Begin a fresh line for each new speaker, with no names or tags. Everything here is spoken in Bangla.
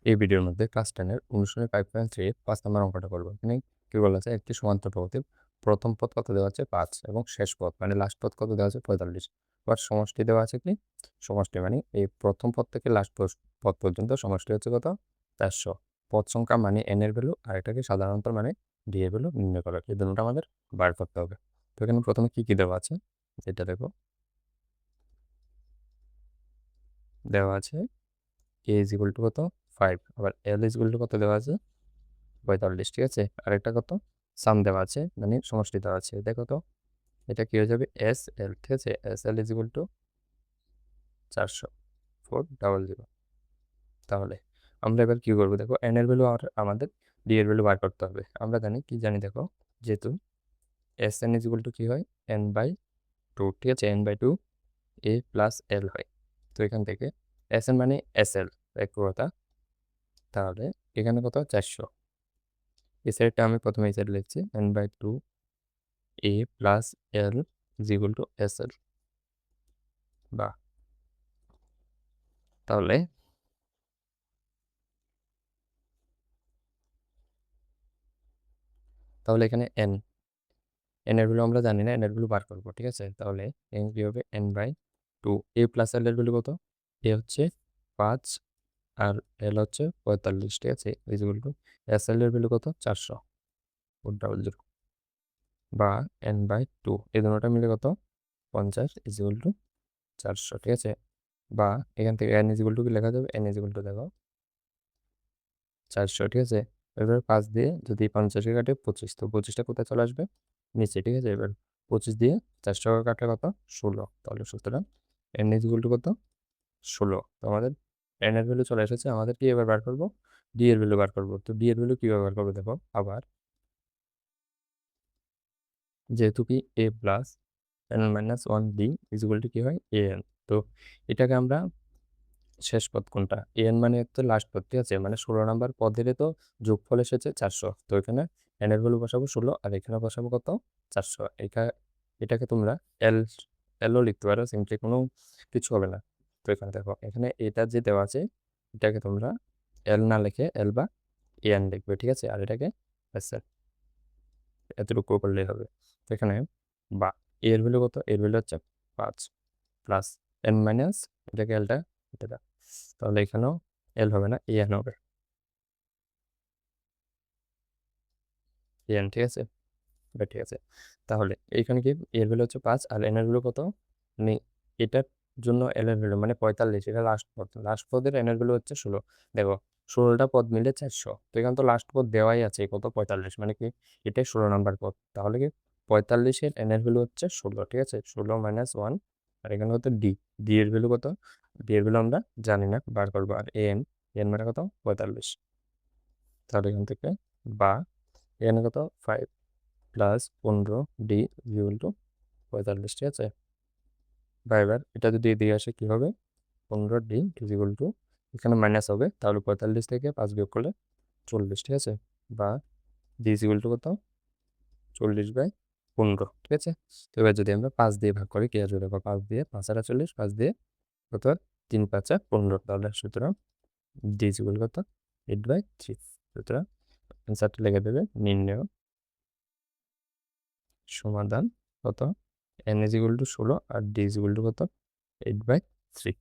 এই ভিডিওর মধ্যে ক্লাস 10 এর অনুশীলনী 5.3 এর 5 নম্বর অঙ্কটা করব। এখানে কি বলা আছে, একটি সমান্তরাল প্রগতির প্রথম পদ কত দেওয়া আছে 5 এবং শেষ পদ মানে লাস্ট পদ কত দেওয়া আছে 45। আবার সমষ্টি দেওয়া আছে কি, সমষ্টি মানে এই প্রথম পদ থেকে লাস্ট পদ পর্যন্ত সমষ্টি হচ্ছে কত 400। পদ সংখ্যা মানে n এর ভ্যালু আর এটাকে সাধারণত মানে d এর ভ্যালু নির্ণয় করা, এই দুটোটা আমাদের বার করতে হবে। তো এখানে প্রথমে কি কি দেওয়া আছে এটা দেখো, দেওয়া আছে a ইজ ইকুয়াল টু কত 5, আবার l ইজ ইকুয়াল টু কত দেওয়া আছে 45, ঠিক আছে। আরেকটা কত সাম দেওয়া আছে মানে সমষ্টি দেওয়া আছে, দেখো তো এটা কি হয়ে যাবে এস এল, ঠিক আছে। S L is equal two 400 400। তাহলে আমরা এবার কি করবো দেখো, এন এর ভ্যালু আর আমাদের ডি এর ভ্যালু বার করতে হবে। আমরা জানি কি জানি দেখো, যেহেতু S N is equal to কি হয় এন বাই টু, ঠিক আছে। N by two a plus l হয়। তো এখান থেকে এস এন মানে এস এল এক কথা, তাহলে এখানে কত 400। এই সাইডটা আমি প্রথমে এই সাইড লিখছি n by two a plus l is equal to s l. বা তাহলে তাহলে এখানে এন এর ভ্যালু আমরা জানি না, এন এর ভ্যালু বার করবো, ঠিক আছে। তাহলে এন কি হবে N by two a plus l এর ভ্যালু কত, এ হচ্ছে 5 আর এল হচ্ছে 45, ঠিক আছে। ইকুয়াল টু এস এল এর ভ্যালু কত 400 400। বা এন বাই টু এই দুটোটা মিলে কত 50 ইকুয়াল টু 400, ঠিক আছে। বা এখান থেকে এন ইকুয়াল টু কি লেখা যাবে, এন ইকুয়াল টু দেখো 400, ঠিক আছে। এবার 5 দিয়ে যদি 50 কাটে 25, তো 25টা কোথায় চলে আসবে নিচে, ঠিক আছে। এবার 25 দিয়ে 400 কাটলে কত 16, তাহলে সুতরাং এন ইজ ইকুয়াল টু কত 16। তো আমাদের এন এর ভ্যালু চলে এসেছে, আমাদের কি এবার বার করবো ডি এর ভ্যালু বার করবো। তো ডি এর ভ্যালু কীভাবে বার করবো দেখো, আবার যেহেতু কি a plus n minus one d is equal to কী হয় এ এন। তো এটাকে আমরা শেষ পদ কোনটা এন মানে তো লাস্ট পদ, ঠিক আছে। মানে 16 নাম্বার পদের তো যোগফল এসেছে 400, তো এখানে এন এর ভ্যালু বসাবো 16 আর এখানে বসাবো কত 400। এটাকে তোমরা এল এলও লিখতে পারো, সিম্পলি কোনো কিছু হবে না। তো এখানে দেখো, এখানে এটা যে দেওয়া আছে এটাকে তোমরা এল না লিখে এল বা এন লিখবে, ঠিক আছে। আর এটাকে আচ্ছা এতটুকু করলেই হবে। তো এখানে বা এর ভ্যালু কত, এর ভ্যালু হচ্ছে 5 প্লাস এন মাইনাস এটাকে এলটা এটা দাও। তাহলে এখানেও এল হবে না এন হবে, এন, ঠিক আছে। এবার ঠিক আছে, তাহলে এইখানে কি এর ভ্যালু হচ্ছে 5 আর এন এর ভ্যালু কত নেই, এটার জন্য এল এর ভ্যালু মানে 45, এটা লাস্ট পদ, লাস্ট পদের এন এর ভ্যালু হচ্ছে 16। দেখো 16টা পদ মিলে 400, তো এখানে তো লাস্ট পদ দেওয়াই আছে কত 45, মানে কি এটাই 16 নাম্বার পদ। তাহলে কি 45-এর এন এর ভ্যালু হচ্ছে 16, ঠিক আছে। 16 মাইনাস 1 আর এখানে কত ডি, ডি এর ভ্যালু কত, ডি এর ভ্যালু আমরা জানি না, বার করবো। আর এন এন মানে কত 45, তাহলে এখান থেকে বা এখানে কত 5 প্লাস 15 ডি ইকুয়াল টু 45, ঠিক আছে। বা এবার এটা যদি এদিকে আসে কি হবে 15 ডি ইকুয়াল টু এখানে মাইনাস হবে, তাহলে 45 থেকে 5 বিয়োগ করলে 40, ঠিক আছে। বা ডি ইকুয়াল টু কত 40/15, ঠিক আছে। তো এবার যদি আমরা 5 দিয়ে ভাগ করি কি আসবে দেখো, 5 দিয়ে 5 আর 40, 5 দিয়ে কত 3 5 15, তাহলে সুতরাং ডি ইকুয়াল কত 8/3। সুতরাং অ্যান্সারটা লিখে দেবে নির্ণয় সমাধান কত এন ইজ ইকুয়াল টু 16 আর ডি ইজ ইকুয়াল টু কত 8/3।